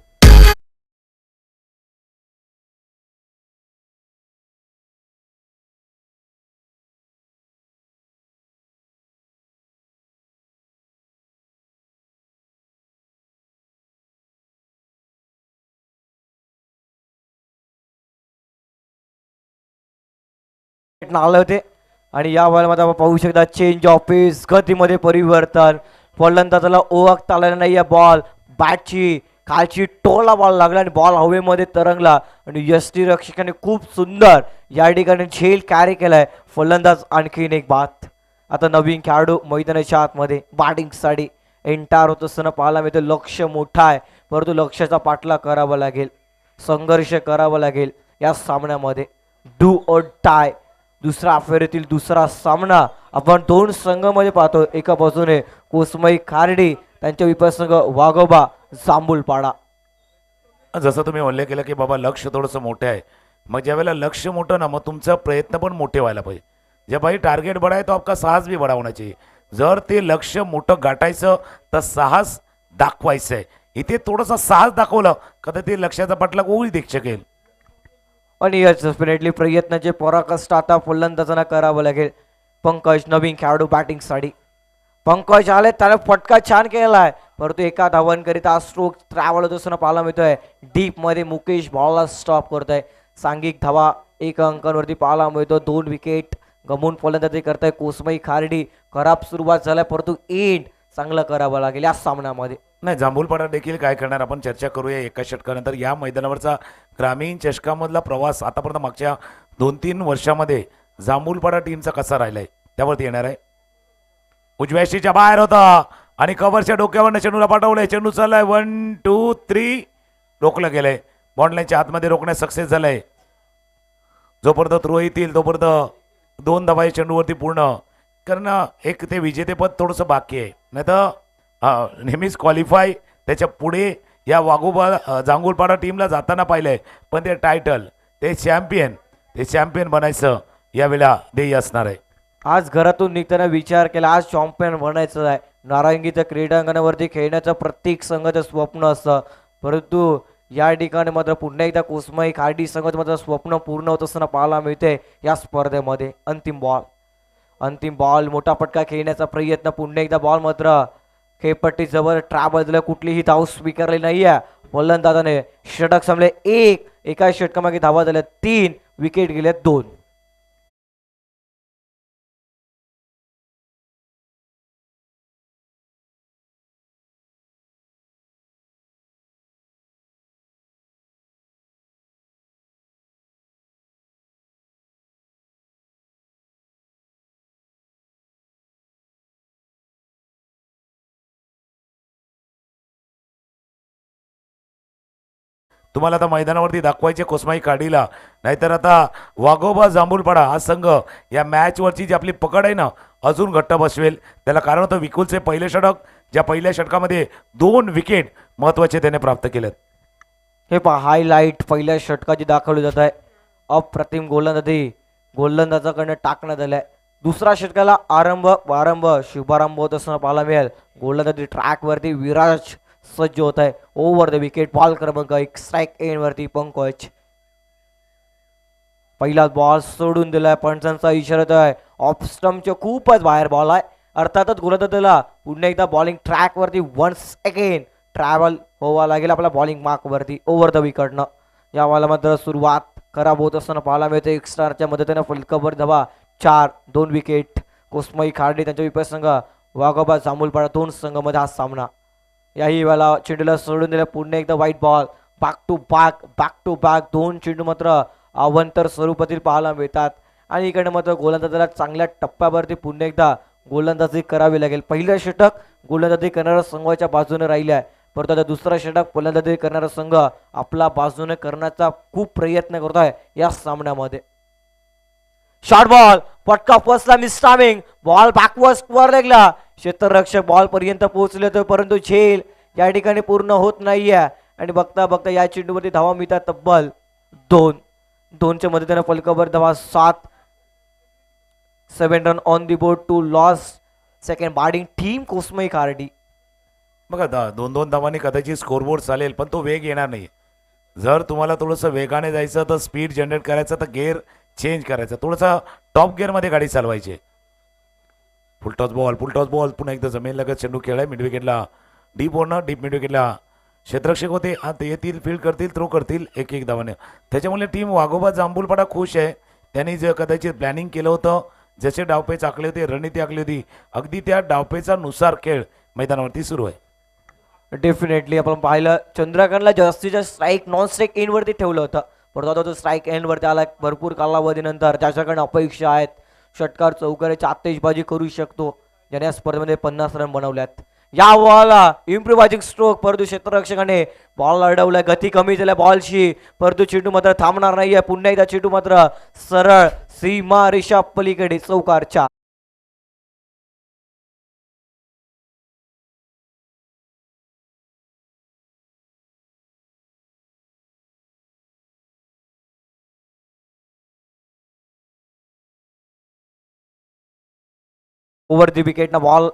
आले होते आणि या बॉलमध्ये आपण पाहू शकता चेंज ऑफ पेस, गतीमध्ये परिवर्तन. फलंदाजाला ओळखता आलेला नाही. या बॉल बॅटची खालची टोला बॉल लागला आणि बॉल हवेमध्ये तरंगला आणि यष्टी रक्षकाने खूप सुंदर या ठिकाणी झेल कॅरी केलाय. फलंदाज आणखीन एक बाद. आता नवीन खेळाडू मैदानाच्या आतमध्ये बॅटिंगसाठी एंटार होत असताना पाहायला मिळतं. लक्ष मोठा आहे, परंतु लक्ष्याचा पाठलाग करावा लागेल, संघर्ष करावा लागेल या सामन्यामध्ये. डू ऑर टाय, दुसरा फेरीतील दुसरा सामना आपण 2 संघामध्ये पाहतो. एका बाजूने कोसमई खार्डी, त्यांच्या विपसंघ वाघोबा जांभूलपाडा. जसं तुम्ही उल्लेख केलं की बाबा लक्ष थोडंसं मोठं आहे. मग ज्यावेळेला लक्ष मोठं ना, मग तुमचा प्रयत्न पण मोठे व्हायला पाहिजे. जब भाई टार्गेट बड़ा है तो आपका साहस भी बड़ा होना चाहिए. जर ते लक्ष मोठं गाठायचं तर साहस दाखवायचं आहे. इथे थोडंसं साहस दाखवलं का तर ते लक्ष्याचा पाठलाग ओळी देऊ शकेल. आणि डेफिनेटली प्रयत्नाचे पराकाष्ठ आता फलंदाजांना करावं लागेल. पंकज नवीन खेळाडू बॅटिंगसाठी. पंकज आले, त्याने फटका छान केलाय, परंतु एका धावांकरिता स्ट्रोक ट्रॅव्हल होत असताना पाहायला मिळतोय. डीप मध्ये मुकेश बॉलला स्टॉप करतोय. सांघिक धावा 1 अंकांवरती पाहायला मिळतो. 2 विकेट गमून फलंदाजी करताय कोसमई खार्डी. खराब सुरुवात झालाय, परंतु एंड चांगलं करावं लागेल या सामन्यामध्ये. नाही, जांभूलपाडा देखील काय करणार आपण चर्चा करूया एका षटकानंतर. या मैदानावरचा ग्रामीण चषकामधला प्रवास आतापर्यंत मागच्या 2-3 वर्षामध्ये जांभूलपाडा टीमचा कसा राहिलाय त्यावरती येणार आहे. उजव्या शीच्या बाहेर होता आणि कव्हरच्या डोक्यावरनं चेंडूला पाठवलंय. चेंडू चाललाय 1 2 3, रोखलं गेलंय. बॉन्डलाईनच्या आतमध्ये रोखण्यात सक्सेस झालंय. जोपर्यंत थ्रो येतील तोपर्यंत 2 धावा चेंडूवरती पूर्ण. कारण एक ते विजेतेपद थोडंसं बाकी आहे. नाही तर नेहमीच क्वालिफाय त्याच्या पुढे या वाघोबा जांभूलपाडा टीमला जाताना पाहिलंय. पण ते टायटल, ते चॅम्पियन बनायचं यावेळेला ध्येय असणार आहे. आज घरातून निघताना विचार केला आज चॅम्पियन बनायचं आहे. नारायणगीच्या क्रीडांगणावरती खेळण्याचं प्रत्येक संघाचं स्वप्न असतं, परंतु या ठिकाणी मात्र पुन्हा एकदा कोसमई खार्डी संघाचं मात्र स्वप्न पूर्ण होत असताना पाहायला मिळते या स्पर्धेमध्ये. अंतिम बॉल मोठा फटका खेळण्याचा प्रयत्न. पुन्हा एकदा बॉल मात्र खेळपट्टी जवळ ट्रॅव्हल झालं. कुठलीही धाव स्वीकारली नाही आहे. फलंदाजाने षटक संपले 1. एका षटकामागे धावा झाल्या 3, विकेट गेल्या 2. तुम्हाला आता मैदानावरती दाखवायचे कोसमाई खाडीला, नाहीतर आता वाघोबा जांभूलपाडा हा संघ या मॅचवरची जी आपली पकड आहे ना अजून घट्ट बसवेल. त्याला कारण होतं विकुलचे पहिले षटक, ज्या पहिल्या षटकामध्ये 2 विकेट महत्त्वाचे त्याने प्राप्त केलेत. हे पहा हायलाईट पहिल्या षटकाची दाखवली जात आहे. अप्रतिम गोलंदाजाकडनं टाकण्यात आलाय. दुसऱ्या षटकाला आरंभ शुभारंभ होत असताना पाहायला मिळेल. गोलंदाजी ट्रॅकवरती विराज सज्ज होत आहे. ओव्हर द विकेट बॉल क्रमांक 1, स्ट्राईक एंड वरती पंकज. पहिला बॉल सोडून दिलाय. पंचांचा इशारा आहे. ऑफ स्टंपच्या खूपच बाहेर बॉल आहे. अर्थातच गोलंदाजाला पुन्हा एकदा बॉलिंग ट्रॅक वरती वन्स अगेन ट्रॅव्हल व्हावा लागेल आपल्या बॉलिंग मार्कवरती ओव्हर द विकेटनं. या बॉलला मात्र सुरुवात खराब होत असताना पाहायला मिळते. एक्स्ट्राच्या मदतीनं फलकावर धावा 4, 2 विकेट. कोस्मई खार्डे त्यांच्या विपरीत संघ वाघोबा जांभूलपाडा 2 संघामध्ये हा सामना. याही वेळेला चेंडूला सोडून दिला पुन्हा एकदा white ball. Back to back 2 चेंडू मात्र अवंतर स्वरूपातील पाहायला मिळतात. आणि इकडे मात्र गोलंदाजाला चांगल्या टप्प्यावरती पुन्हा एकदा गोलंदाजी करावी लागेल. पहिलं षटक गोलंदाजी करणारा संघाच्या बाजूने राहिले आहे, परंतु आता दुसरा षटक गोलंदाजी करणारा संघ आपला बाजूने करण्याचा खूप प्रयत्न करत आहे या सामन्यामध्ये. शॉर्ट बॉल पटका फसला, miss timing. Ball backward square लेगला. क्षेत्ररक्षक बॉल पर्यंत पोहोचले तर परंतु झेल या ठिकाणी पूर्ण होत नाहीये. आणि बघता बघता या चेंडूवरती धावा मिळतात तब्बल 2च्या मदतीने फलकावर धावा 7 run on the board two loss. Second batting team Kosmai Khardi. बघा 2-2 धावांनी कदाचित स्कोरबोर्ड चालेल, पण तो वेग येणार नाही. जर तुम्हाला थोडंसं वेगाने जायचं तर स्पीड जनरेट करायचं तर गेअर चेंज करायचं, थोडंसं टॉप गिअरमध्ये गाडी चालवायची. फुलटॉस बॉल पुन्हा एकदा जमेल लगत चेंडू खेळाय मिड विकेटला. डीप मिड विकेटला क्षेत्ररक्षक होते, ते येतील फील्ड करतील, थ्रो करतील 1-1 धावाने. त्याच्यामुळे टीम वाघोबा जांभूलपाडा खुश आहे. त्यांनी जे कदाचित प्लॅनिंग केलं होतं, जसे डावपेच आखले होते, रणनीती आखली होती, अगदी त्या डावपेचा नुसार खेळ मैदानावरती सुरू आहे. डेफिनेटली आपण पाहिलं चंद्रकांतला जास्तीत जास्त स्ट्राईक नॉन स्ट्राईक एंडवरती ठेवलं होतं, परंतु आता तो स्ट्राईक एंडवरती आला भरपूर कालावधीनंतर. त्याच्याकडे अपेक्षा आहेत षटकार चौकाराची आतिषबाजी करू शकतो, ज्याने या स्पर्धेमध्ये 50 रन बनवल्यात. या बॉलला इम्प्रोवायझिंग स्ट्रोक, परंतु क्षेत्ररक्षकाने बॉल अडवलाय. गती कमी झाल्या बॉलची, परंतु चेंडू मात्र थांबणार नाहीये. पुन्हा एकदा चेंडू मात्र सरळ सीमा रेषा पलीकडे चौकारच्या. ओव्हर दी विकेटना बॉल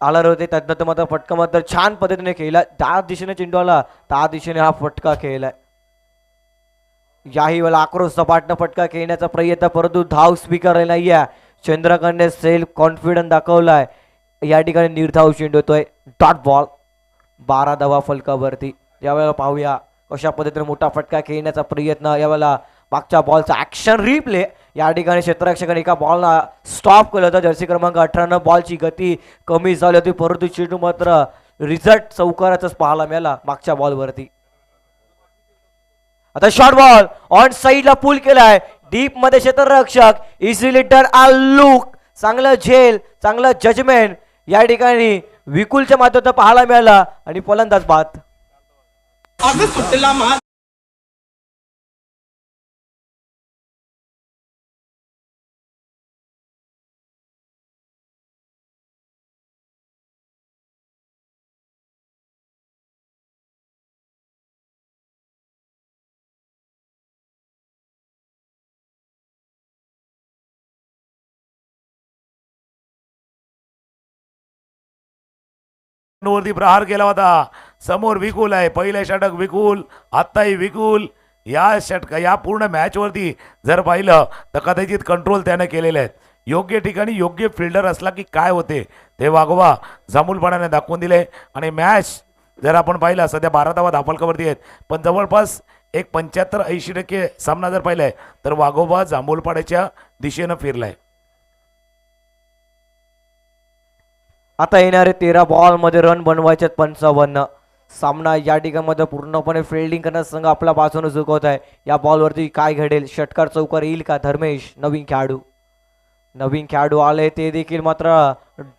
आला होते, त्यानंतर मात्र फटका मात्र छान पद्धतीने खेळला. त्या दिशेने चेंडू आला त्या दिशेने हा फटका खेळलाय. याही वेळेला आक्रोश सपाटनं फटका खेळण्याचा प्रयत्न, परंतु धाव स्वीकारले नाहीये. चंद्रकांतने सेल्फ कॉन्फिडन्स दाखवलाय. या ठिकाणी निर्धाव चेंडू होतोय. डॉट बॉल 12 धावा फलकावरती. यावेळेला पाहूया कशा पद्धतीने मोठा फटका खेळण्याचा प्रयत्न. यावेळेला मागच्या बॉलचा ऍक्शन रिप्ले. या ठिकाणी क्षेत्ररक्षकाने एका बॉलला स्टॉप केलं होतं. जर्सी क्रमांक 18 बॉलची गती कमी झाली होती, परंतु चेंडू मात्र रिझल्ट चौकाराचाच पाहायला मिळाला मागच्या बॉलवरती. आता शॉर्ट बॉल ऑन साईडला पुल केलाय. डीप मध्ये क्षेत्ररक्षक इझी लिटर आ लुक. चांगलं झेल, चांगलं जजमेंट या ठिकाणी विकुलच्या माध्यमातून पाहायला मिळाला. आणि फलंदाज बाद. वरती प्रहार केला होता. समोर विकुल आहे. पहिलं षटक विकुल, आत्ताही विकुल. या पूर्ण मॅच वरती जर पाहिलं तर कदाचित कंट्रोल त्याने केलेले आहेत. योग्य ठिकाणी योग्य फिल्डर असला की काय होते ते वाघोबा जांभूलपाड्याने दाखवून दिले. आणि मॅच जर आपण पाहिला सध्या 12 धावा धापलकावरती आहेत, पण जवळपास एक 75-80% सामना जर पाहिलाय तर वाघोबा जांभूलपाड्याच्या दिशेनं फिरलाय. आता येणारे 13 बॉल मध्ये रन बनवायचे 55. सामना या ठिकाणी पूर्णपणे फिल्डिंग करण्याचा संघ आपल्या बाजूने झुकवत आहे. या बॉलवरती काय घडेल, षटकार चौकार येईल का? धर्मेश नवीन खेळाडू आले, ते देखील मात्र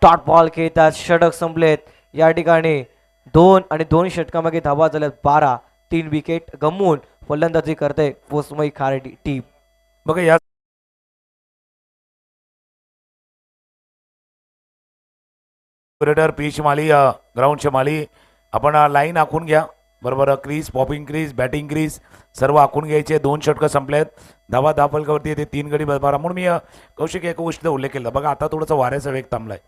डॉट बॉल खेळतात. षटक संपलेत. या ठिकाणी 2 आणि 2 षटकामागे धावा झाल्यात 12. 3 विकेट गमवून फलंदाजी करते कोस्मई खार्डी टीम. बघा या पिच माली, ग्राउंडच्या माली आपण लाईन आखून घ्या. बरोबर crease, popping crease, batting crease सर्व आखून घ्यायचे. 2 षटकं संपलेत. धावा धापलकावरती येते 3 गडी 12. म्हणून मी कौशिक एक गोष्ट उल्लेख केला. बघा आता थोडंसं वाऱ्याचा वेग थांबलाय.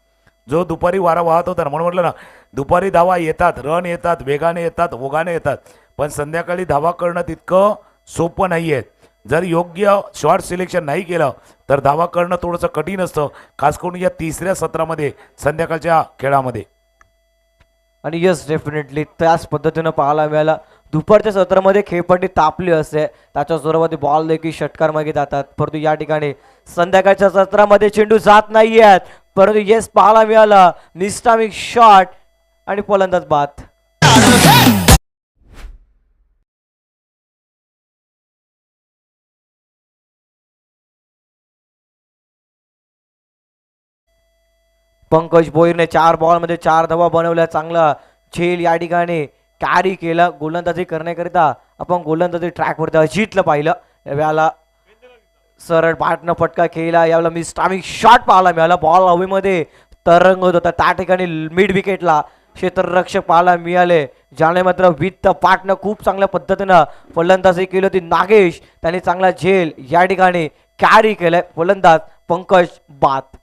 जो दुपारी वारा वाहत होता ना, म्हणून म्हटलं ना दुपारी धावा येतात, रन येतात, वेगाने येतात, ओघाने येतात, पण संध्याकाळी धावा करणं तितकं सोपं नाही आहे. जर योग्य शॉर्ट सिलेक्शन नाही केलं तर धावा करणं थोडंसं कठीण असतं, खास करून या 3ऱ्या सत्रामध्ये संध्याकाळच्या खेळामध्ये. आणि यस डेफिनेटली त्याच पद्धतीनं पाहायला मिळालं. दुपारच्या सत्रामध्ये खेळपट्टी तापली असते, त्याच्या जोरामध्ये बॉल देखील षटकार मागे जातात, परंतु या ठिकाणी संध्याकाळच्या सत्रामध्ये चेंडू जात नाही आहेत, परंतु येस पाहायला मिळाला निष्ठामिक शॉट आणि फलंदाज बाद. पंकज भोईरने 4 बॉलमध्ये 4 धावा बनवल्या. चांगला झेल या ठिकाणी कॅरी केला. गोलंदाजी करण्याकरिता आपण गोलंदाजी ट्रॅकवरती अजितला पाहिलं. यावेळेला सरळ पाठनं फटका खेळला. यावेळेला मिस्टामिक शॉट पाहायला मिळाला. बॉल हवेमध्ये तरंगत होता, त्या ठिकाणी मिड विकेटला क्षेत्ररक्षक पाहायला मिळाले, ज्याने मात्र विथ पाठनं खूप चांगल्या पद्धतीनं फलंदाजी केली होती. नागेश त्यांनी चांगला झेल या ठिकाणी कॅरी केलाय. फलंदाज पंकज बाद.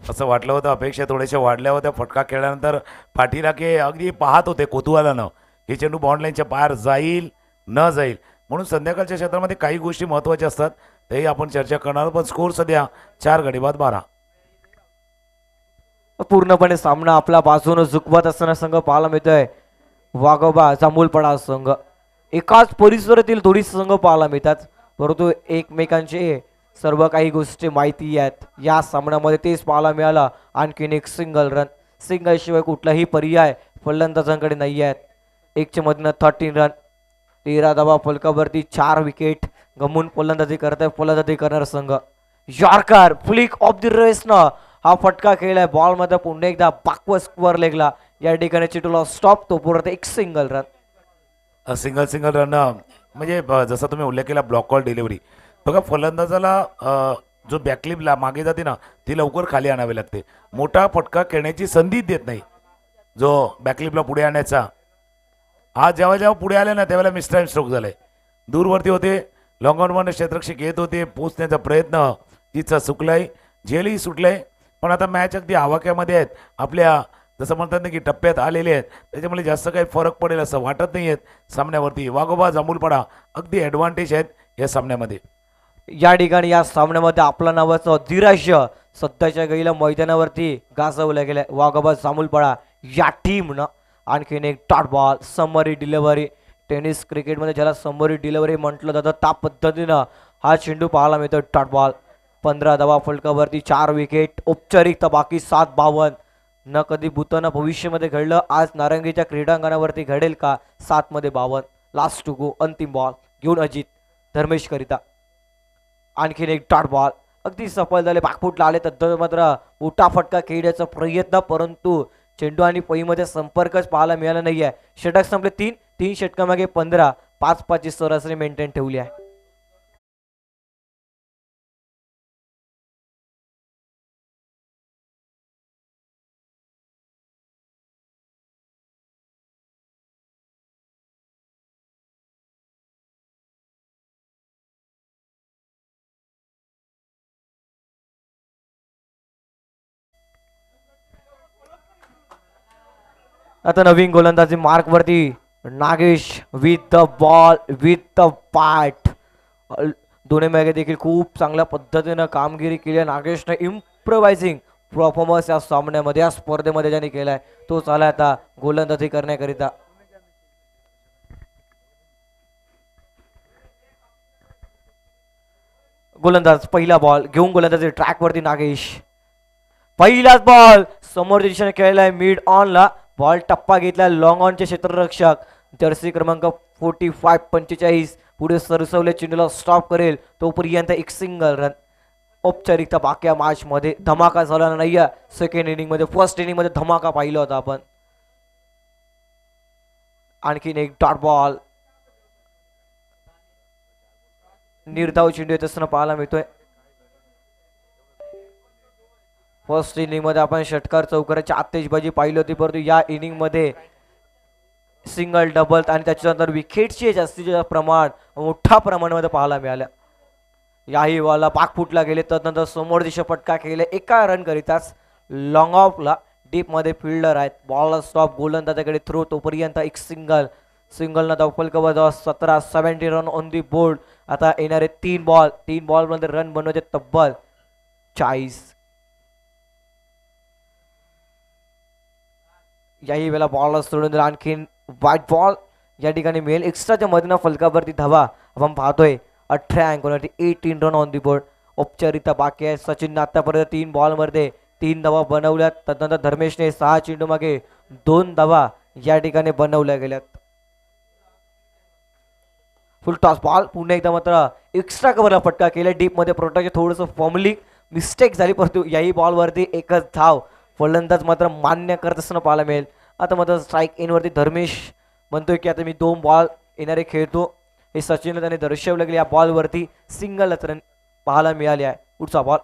असं वाटलं होतं, अपेक्षा थोड्याशा वाढल्या होत्या. फटका खेळल्यानंतर पाठीला की अगदी पाहत होते कुतूहलानं की चेंडू बॉन्डलाईनच्या बाहेर जाईल न जाईल. म्हणून संध्याकाळच्या क्षेत्रामध्ये काही गोष्टी महत्त्वाच्या असतात, तेही आपण चर्चा करणार. पण स्कोर सध्या 4 गडी बाद 12. पूर्णपणे सामना आपल्या बाजूने झुकवत असताना संघ पाहायला मिळतोय वाघोबा जांभूलपडा संघ. एकाच परिसरातील दोन्ही संघ पाहायला मिळतात, परंतु एकमेकांचे सर्व काही गोष्टी माहिती आहेत. या सामन्यामध्ये तेच पाहायला मिळालं. आणखीन एक सिंगल रन, सिंगल शिवाय कुठलाही पर्याय फलंदाजांकडे नाही आहेत. 1च्या मधनं 13 रन, 13 धावा फलकावरती, 4 विकेट गमून फलंदाजी करत आहे फलंदाजी करणारा संघ. यॉर्कर फ्लिक ऑफ द रेसनं हा फटका खेळलाय. बॉलमध्ये पुन्हा एकदा बॅकवर्ड स्क्वेअर लेगला या ठिकाणी चेंडूला स्टॉप, तो परत एक सिंगल रन. सिंगल रन म्हणजे जसा तुम्ही उल्लेख केला ब्लॉक कॉल डिलिव्हरी. बघा फलंदाजाला जो बॅकलिपला मागे जाते ना ती लवकर खाली आणावी लागते. मोठा फटका खेळण्याची संधी देत नाही जो बॅकलिपला पुढे आणण्याचा. आज जेव्हा जेव्हा पुढे आले ना त्यावेळेला मिसटाईम स्ट्रोक झालाय. दूरवरती होते, लॉंग ऑनमध्ये क्षेत्ररक्षक येत होते, पोचण्याचा प्रयत्न तिचा चुकलाय, झेलही सुटलाय. पण आता मॅच अगदी आवाक्यामध्ये आहेत, आपल्या जसं म्हणतात ना की टप्प्यात आलेले आहेत, त्याच्यामुळे जास्त काही फरक पडेल असं वाटत नाही आहेत सामन्यावरती. वाघोबा जांभूलपाडा अगदी ॲडव्हान्टेज आहेत या सामन्यामध्ये. या ठिकाणी या सामन्यामध्ये आपला नावाचं अधिराज्य सध्याच्या गईला मैदानावरती गाजवलं गेलं. वाघोबा जांभूलपाडा या टीमनं आणखीन एक dot ball summary delivery. Tennis क्रिकेटमध्ये ज्याला समरी डिलिव्हरी म्हटलं जातं त्या पद्धतीनं हा चेंडू पाहायला मिळतो. डॉट बॉल, 15 धावा फलकावरती, 4 विकेट. औपचारिकता बाकी 7 52. न कधी भूताना भविष्यामध्ये घडलं, आज नारंगीच्या क्रीडांगणावरती घडेल का? 7 मध्ये 52. लास्ट टू गो, अंतिम बॉल घेऊन अजित धर्मेश करिता. आणखीन एक डॉट बॉल अगदी सफल झाले, बाकफुटला आले तर मात्र मोठा फटका खेळण्याचा प्रयत्न, परंतु चेंडू आणि पईमध्ये संपर्कच पाहायला मिळाला नाहीये. षटक संपले 3 षटकामागे 15, 5-5 सरासरी मेंटेन ठेवली आहे. आता नवीन गोलंदाजी मार्क वरती Nagesh with the ball with the bat. दोन्ही मॅगे देखील खूप चांगल्या पद्धतीनं कामगिरी केली आहे. नागेशने इम्प्रोवायझिंग परफॉर्मन्स या सामन्यामध्ये या स्पर्धेमध्ये ज्यांनी केलाय तो चालाय आता गोलंदाजी करण्याकरिता. गोलंदाज पहिला बॉल घेऊन गोलंदाजी ट्रॅक वरती नागेश. पहिलाच बॉल समोर दिशेने खेळलाय मिड ऑनला. बॉल टप्पा घेतला लॉंग ऑनचे क्षेत्ररक्षक जर्सी क्रमांक 45-45 पुढे सरसवले, चेंडूला स्टॉप करेल तोपर्यंत एक सिंगल रन. औपचारिकता बाकी या मॅच मध्ये धमाका झाला नाही. सेकंड इनिंग मध्ये, फर्स्ट इनिंग मध्ये धमाका पाहिला होता आपण. आणखीन एक डॉट बॉल निर्धाव चेंडू येत असताना पाहायला मिळतोय. फर्स्ट इनिंग मध्ये आपण षटकार चौकाराची आतिषबाजी पाहिली होती, परंतु या इनिंग मध्ये सिंगल डबल आणि त्याच्यानंतर विकेटचे जास्तीत जास्त प्रमाण मोठ्या प्रमाणामध्ये पाहायला मिळालं. याही बॉलला पाकफुटला गेले, त्यानंतर समोर दिशा फटका केले एका रन करिताच. लॉंग ऑफला डीप मध्ये फिल्डर आहेत, बॉलला स्टॉप, गोलंदाजाकडे थ्रो, तोपर्यंत एक सिंगल न धावफल कवर 17-17 रन ऑन दी बोर्ड. आता येणारे 3 बॉल मध्ये रन बनवायचे तब्बल 40. याही वेळेला बॉलला सोडून दिला, आणखीन व्हाईट बॉल या ठिकाणी मिळेल. एक्स्ट्राच्या मधनं फलकावरती धावा आपण पाहतोय. 18 अंकावरती 18 रन ऑन दी बोर्ड. औपचारिकता बाकी आहे. सचिनने आतापर्यंत 3 बॉलमध्ये 3 धावा बनवल्यात. त्यानंतर धर्मेशने 6 चेंडू मागे 2 धावा या ठिकाणी बनवल्या गेल्यात. फुल टॉस बॉल पुन्हा एकदा मात्र एक्स्ट्रा कव्हरला फटका केला. डीप मध्ये प्रोटेक्शन थोडंसं फॉर्मली मिस्टेक झाली, परंतु याही बॉलवरती एकच धाव फलंदाज मात्र मान्य करत असताना पाहायला मिळेल. आता मात्र स्ट्राईक इनवरती धर्मेश म्हणतोय की आता मी 2 बॉल येणारे खेळतो. हे सचिनला त्याने दर्शवलं गेले. या बॉलवरती सिंगल रन पाहायला मिळाले आहे. पुढचा बॉल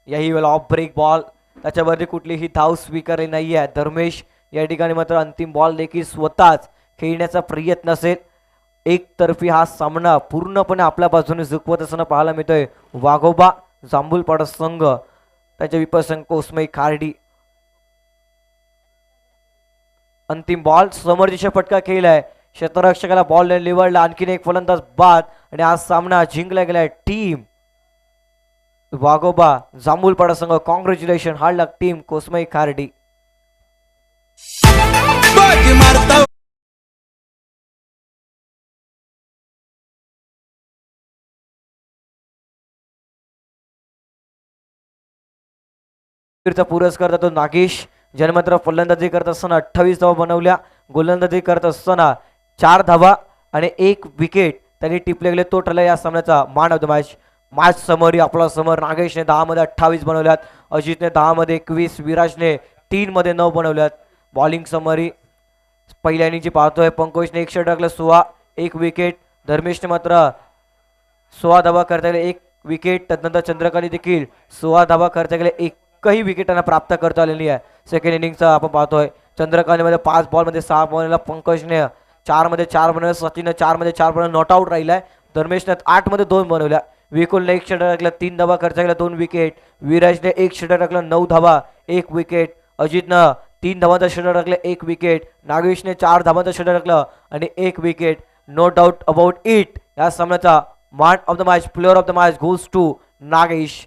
याही वेळेला ऑफ ब्रेक बॉल, त्याच्यावरती कुठलीही धाव स्वीकारली नाही आहे. धर्मेश या ठिकाणी मात्र अंतिम बॉल देखील स्वतःच खेळण्याचा प्रयत्न असेल. एकतर्फी हा सामना पूर्णपणे आपल्या बाजूने झुकवत असताना पाहायला मिळतोय. वाघोबा जांभूलपाडा संघ, त्याच्या विपसंघ कोस्मई खार्डी. अंतिम बॉल समोरच्या फटका केलाय. क्षेत्ररक्षकाला बॉल निवडला. आणखीन एक फलंदाज बाद आणि हा सामना जिंकला गेलाय टीम वाघोबा जांभूलपाडा संघ. कॉंग्रॅच्युलेशन. हार्ड लक टीम कोस्मई खार्डी. चा पुरस्कार जातो नागेश, ज्याने मात्र फलंदाजी करत असताना 28 धावा बनवल्या. गोलंदाजी करत असताना 4 धावा आणि 1 विकेट त्यांनी टिपले गेले. तो ठरला या सामन्याचा man of the match. Match समोर आपला समोर नागेशने 10 मध्ये 28 बनवल्यात. अजितने 10 मध्ये 21, विराजने 3 मध्ये 9 बनवल्यात. बॉलिंग समरी पहिल्या इनिंगची पाहतोय. पंकजने 1 षटक 16, 1 विकेट. धर्मेशने मात्र 16 धावा करता गेले, 1 विकेट. त्यानंतर चंद्रकांत देखील 16 धावा करता गेले, एकही विकेट त्यांना प्राप्त करता आलेली आहे. सेकंड इनिंगचा आपण पाहतोय. चंद्रकांतमध्ये 5 बॉलमध्ये 6 बनवला. पंकजने 4 मध्ये 4 बनवले. सचिनने 4 मध्ये 4 बनवले, नॉट आउट राहिलाय. धर्मेशने 8 मध्ये 2 बनवल्या. विकुलने 1 षटक टाकलं, 3 धावा खर्च केला, 2 विकेट. विराजने 1 षटक टाकलं, 9 धावा, 1 विकेट. अजितनं 3 धावांचा षटक टाकलं, 1 विकेट. नागेशने 4 धावांचा षटक टाकलं आणि 1 wicket. No doubt about it. या सामन्याचा man of the match, player of the match goes to Nagesh.